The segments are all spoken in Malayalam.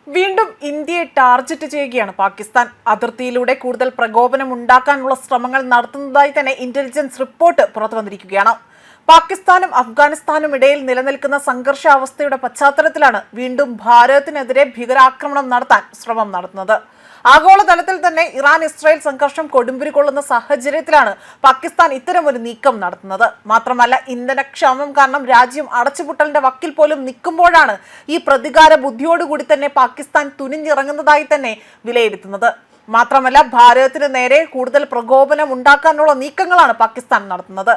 വീണ്ടും ഇന്ത്യയെ ടാർഗറ്റ് ചെയ്യുകയാണ് പാകിസ്ഥാൻ. അതിർത്തിയിലൂടെ കൂടുതൽ പ്രകോപനം ഉണ്ടാക്കാനുള്ള ശ്രമങ്ങൾ നടത്തുന്നതായി തന്നെ ഇന്റലിജൻസ് റിപ്പോർട്ട് പുറത്തുവന്നിരിക്കുകയാണ്. പാകിസ്ഥാനും അഫ്ഗാനിസ്ഥാനും ഇടയിൽ നിലനിൽക്കുന്ന സംഘർഷാവസ്ഥയുടെ പശ്ചാത്തലത്തിലാണ് വീണ്ടും ഭാരതത്തിനെതിരെ ഭീകരാക്രമണം നടത്താൻ ശ്രമം നടത്തുന്നത്. ആഗോളതലത്തിൽ തന്നെ ഇറാൻ ഇസ്രായേൽ സംഘർഷം കൊടുമ്പിരി കൊള്ളുന്ന സാഹചര്യത്തിലാണ് പാകിസ്ഥാൻ ഇത്തരമൊരു നീക്കം നടത്തുന്നത്. മാത്രമല്ല, ഇന്ധനക്ഷാമം കാരണം രാജ്യം അടച്ചുപൂട്ടലിന്റെ വക്കിൽ പോലും നിൽക്കുമ്പോഴാണ് ഈ പ്രതികാര ബുദ്ധിയോടുകൂടി തന്നെ പാകിസ്ഥാൻ തുനിഞ്ഞിറങ്ങുന്നതായി തന്നെ വിലയിരുത്തുന്നത്. മാത്രമല്ല, ഭാരതത്തിന് നേരെ കൂടുതൽ പ്രകോപനം ഉണ്ടാക്കാനുള്ള നീക്കങ്ങളാണ് പാകിസ്ഥാൻ നടത്തുന്നത്.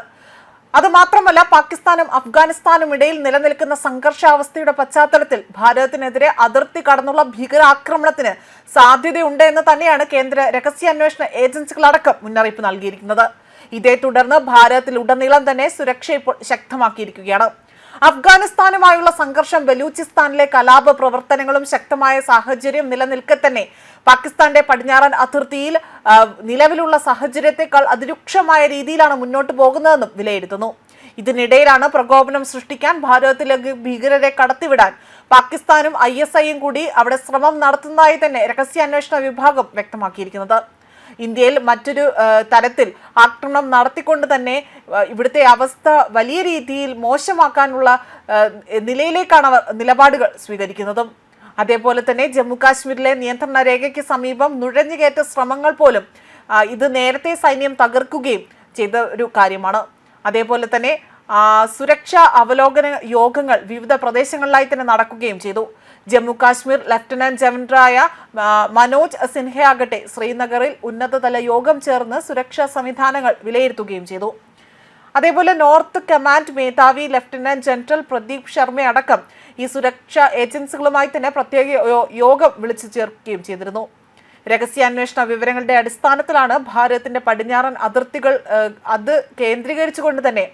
അതുമാത്രമല്ല, പാകിസ്ഥാനും അഫ്ഗാനിസ്ഥാനും ഇടയിൽ നിലനിൽക്കുന്ന സംഘർഷാവസ്ഥയുടെ പശ്ചാത്തലത്തിൽ ഭാരതത്തിനെതിരെ അതിർത്തി കടന്നുള്ള ഭീകരാക്രമണത്തിന് സാധ്യതയുണ്ട് എന്ന് തന്നെയാണ് കേന്ദ്ര രഹസ്യാന്വേഷണ ഏജൻസികളടക്കം മുന്നറിയിപ്പ് നൽകിയിരിക്കുന്നത്. ഇതേ തുടർന്ന് ഭാരതത്തിലുടനീളം തന്നെ സുരക്ഷ ഇപ്പോൾ ശക്തമാക്കിയിരിക്കുകയാണ്. അഫ്ഗാനിസ്ഥാനുമായുള്ള സംഘർഷം, ബലൂചിസ്ഥാനിലെ കലാപ പ്രവർത്തനങ്ങളും ശക്തമായ സാഹചര്യം നിലനിൽക്കെ തന്നെ പാകിസ്ഥാന്റെ പടിഞ്ഞാറൻ അതിർത്തിയിൽ നിലവിലുള്ള സാഹചര്യത്തെക്കാൾ അതിരൂക്ഷമായ രീതിയിലാണ് മുന്നോട്ട് പോകുന്നതെന്നും വിലയിരുത്തുന്നു. ഇതിനിടയിലാണ് പ്രകോപനം സൃഷ്ടിക്കാൻ ഭാരതത്തിലേക്ക് ഭീകരരെ കടത്തിവിടാൻ പാകിസ്ഥാനും ISIയും കൂടി അവിടെ ശ്രമം നടത്തുന്നതായി തന്നെ രഹസ്യാന്വേഷണ വിഭാഗം വ്യക്തമാക്കിയിരിക്കുന്നത്. ഇന്ത്യയിൽ മറ്റൊരു തരത്തിൽ ആക്രമണം നടത്തിക്കൊണ്ട് തന്നെ ഇവിടുത്തെ അവസ്ഥ വലിയ രീതിയിൽ മോശമാക്കാനുള്ള നിലയിലേക്കാണ് അവർ നിലപാടുകൾ സ്വീകരിക്കുന്നതും. അതേപോലെ തന്നെ ജമ്മു കാശ്മീരിലെ നിയന്ത്രണ രേഖയ്ക്ക് സമീപം നുഴഞ്ഞുകയറ്റ ശ്രമങ്ങൾ പോലും ഇത് നേരത്തെ സൈന്യം തകർക്കുകയും ചെയ്ത ഒരു കാര്യമാണ്. അതേപോലെ തന്നെ സുരക്ഷാ അവലോകന യോഗങ്ങൾ വിവിധ പ്രദേശങ്ങളിലായി തന്നെ നടക്കുകയും ചെയ്തു. ജമ്മു കാശ്മീർ ലഫ്റ്റനന്റ് ജനറലായ മനോജ് സിൻഹയാകട്ടെ ശ്രീനഗറിൽ ഉന്നതതല യോഗം ചേർന്ന് സുരക്ഷാ സംവിധാനങ്ങൾ വിലയിരുത്തുകയും ചെയ്തു. അതേപോലെ നോർത്ത് കമാൻഡ് മേധാവി ലഫ്റ്റനന്റ് ജനറൽ പ്രദീപ് ശർമ്മയടക്കം ഈ സുരക്ഷാ ഏജൻസികളുമായി തന്നെ പ്രത്യേക യോഗം വിളിച്ചു ചേർക്കുകയും ചെയ്തിരുന്നു. രഹസ്യാന്വേഷണ വിവരങ്ങളുടെ അടിസ്ഥാനത്തിലാണ് ഭാരതത്തിന്റെ പടിഞ്ഞാറൻ അതിർത്തികൾ അത് കേന്ദ്രീകരിച്ചുകൊണ്ട് തന്നെ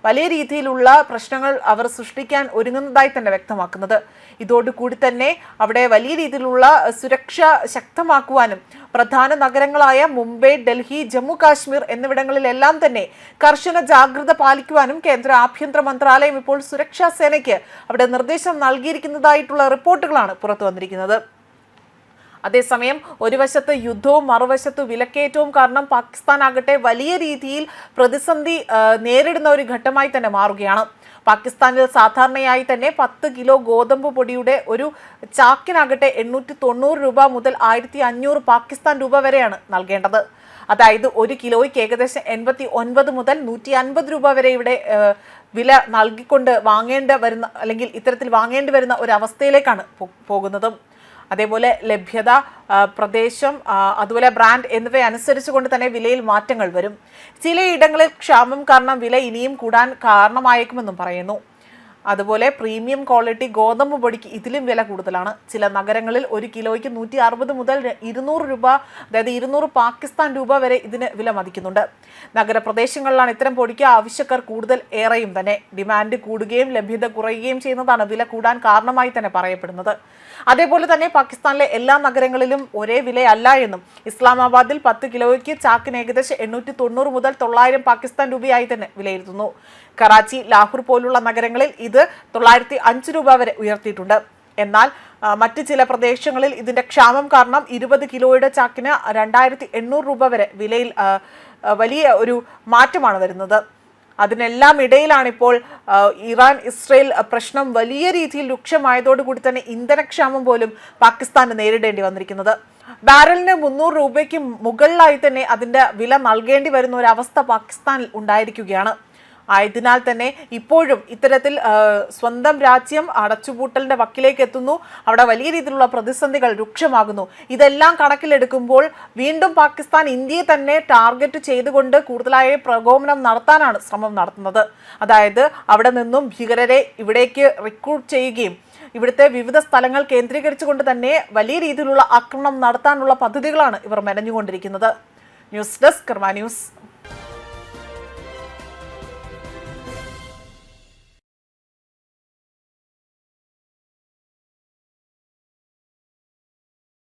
വലിയ രീതിയിലുള്ള പ്രശ്നങ്ങൾ അവർ സൃഷ്ടിക്കാൻ ഒരുങ്ങുന്നതായി തന്നെ വ്യക്തമാക്കുന്നത്. ഇതോടുകൂടി തന്നെ അവിടെ വലിയ രീതിയിലുള്ള സുരക്ഷ ശക്തമാക്കുവാനും പ്രധാന നഗരങ്ങളായ മുംബൈ, ഡൽഹി, ജമ്മു കാശ്മീർ എന്നിവിടങ്ങളിലെല്ലാം തന്നെ കർശന ജാഗ്രത പാലിക്കുവാനും കേന്ദ്ര ആഭ്യന്തര മന്ത്രാലയം ഇപ്പോൾ സുരക്ഷാ സേനയ്ക്ക് അവിടെ നിർദ്ദേശം നൽകിയിരിക്കുന്നതായിട്ടുള്ള റിപ്പോർട്ടുകളാണ് പുറത്തു വന്നിരിക്കുന്നത്. അതേസമയം ഒരു വശത്ത് യുദ്ധവും മറുവശത്ത് വിലക്കയറ്റവും കാരണം പാകിസ്ഥാൻ ആകട്ടെ വലിയ രീതിയിൽ പ്രതിസന്ധി നേരിടുന്ന ഒരു ഘട്ടമായി തന്നെ മാറുകയാണ്. പാകിസ്ഥാനിൽ സാധാരണയായി തന്നെ 10 കിലോ ഗോതമ്പ് പൊടിയുടെ ഒരു ചാക്കിനാകട്ടെ 890 രൂപ മുതൽ 1500 പാകിസ്ഥാൻ രൂപ വരെയാണ് നൽകേണ്ടത്. അതായത് 1 കിലോയ്ക്ക് ഏകദേശം 89 മുതൽ 150 രൂപ വരെ ഇവിടെ വില നൽകിക്കൊണ്ട് വാങ്ങേണ്ടി വരുന്ന അല്ലെങ്കിൽ ഇത്തരത്തിൽ വാങ്ങേണ്ടി വരുന്ന ഒരു അവസ്ഥയിലേക്കാണ് പോകുന്നത്. അതേപോലെ ലഭ്യത, പ്രദേശം, അതുപോലെ ബ്രാൻഡ് എന്നിവ അനുസരിച്ചുകൊണ്ട് തന്നെ വിലയിൽ മാറ്റങ്ങൾ വരും. ചിലയിടങ്ങളിൽ ക്ഷാമം കാരണം വില ഇനിയും കൂടാൻ കാരണമായേക്കുമെന്നും പറയുന്നു. അതുപോലെ പ്രീമിയം ക്വാളിറ്റി ഗോതമ്പ് പൊടിക്ക് ഇതിലും വില കൂടുതലാണ്. ചില നഗരങ്ങളിൽ 1 കിലോയ്ക്ക് 160 മുതൽ 200 രൂപ, അതായത് 200 പാകിസ്ഥാൻ രൂപ വരെ ഇതിന് വില മതിക്കുന്നുണ്ട്. നഗരപ്രദേശങ്ങളിലാണ് ഇത്തരം പൊടിക്ക് ആവശ്യക്കാർ കൂടുതൽ ഏറെയും തന്നെ. ഡിമാൻഡ് കൂടുകയും ലഭ്യത കുറയുകയും ചെയ്യുന്നതാണ് വില കൂടാൻ കാരണമായി തന്നെ പറയപ്പെടുന്നത്. അതേപോലെ തന്നെ പാകിസ്ഥാനിലെ എല്ലാ നഗരങ്ങളിലും ഒരേ വിലയല്ല എന്നും ഇസ്ലാമാബാദിൽ 10 കിലോയ്ക്ക് ചാക്കിന് ഏകദേശം 890 മുതൽ 900 പാകിസ്ഥാൻ രൂപയായി തന്നെ വിലയിരുത്തുന്നു. കറാച്ചി, ലാഹോർ പോലുള്ള നഗരങ്ങളിൽ ഇത് 905 രൂപ വരെ ഉയർത്തിയിട്ടുണ്ട്. എന്നാൽ മറ്റ് ചില പ്രദേശങ്ങളിൽ ഇതിന്റെ ക്ഷാമം കാരണം 20 കിലോയുടെ ചാക്കിന് 2800 രൂപ വരെ വിലയിൽ വലിയ ഒരു മാറ്റമാണ് വരുന്നത്. അതിനെല്ലാം ഇടയിലാണ് ഇപ്പോൾ ഇറാൻ ഇസ്രായേൽ പ്രശ്നം വലിയ രീതിയിൽ രൂക്ഷമായതോടുകൂടി തന്നെ ഇന്ധനക്ഷാമം പോലും പാകിസ്ഥാന് നേരിടേണ്ടി വന്നിരിക്കുന്നത്. ബാരലിന് 300 രൂപയ്ക്ക് മുകളിലായി തന്നെ അതിന്റെ വില നൽകേണ്ടി വരുന്ന ഒരു അവസ്ഥ പാകിസ്ഥാനിൽ ഉണ്ടായിരിക്കുകയാണ്. ആയതിനാൽ തന്നെ ഇപ്പോഴും ഇത്തരത്തിൽ സ്വന്തം രാജ്യം അടച്ചുപൂട്ടലിന്റെ വക്കിലേക്ക് എത്തുന്നു. അവിടെ വലിയ രീതിയിലുള്ള പ്രതിസന്ധികൾ രൂക്ഷമാകുന്നു. ഇതെല്ലാം കണക്കിലെടുക്കുമ്പോൾ വീണ്ടും പാകിസ്ഥാൻ ഇന്ത്യയെ തന്നെ ടാർഗറ്റ് ചെയ്തുകൊണ്ട് കൂടുതലായ പ്രകോപനം നടത്താനാണ് ശ്രമം നടത്തുന്നത്. അതായത് അവിടെ നിന്നും ഭീകരരെ ഇവിടേക്ക് റിക്രൂട്ട് ചെയ്യുകയും ഇവിടുത്തെ വിവിധ സ്ഥലങ്ങൾ കേന്ദ്രീകരിച്ചുകൊണ്ട് തന്നെ വലിയ രീതിയിലുള്ള ആക്രമണം നടത്താനുള്ള പദ്ധതികളാണ് ഇവർ മെനഞ്ഞുകൊണ്ടിരിക്കുന്നത്. ന്യൂസ് ഡെസ്ക് കർമ്മ ന്യൂസ്.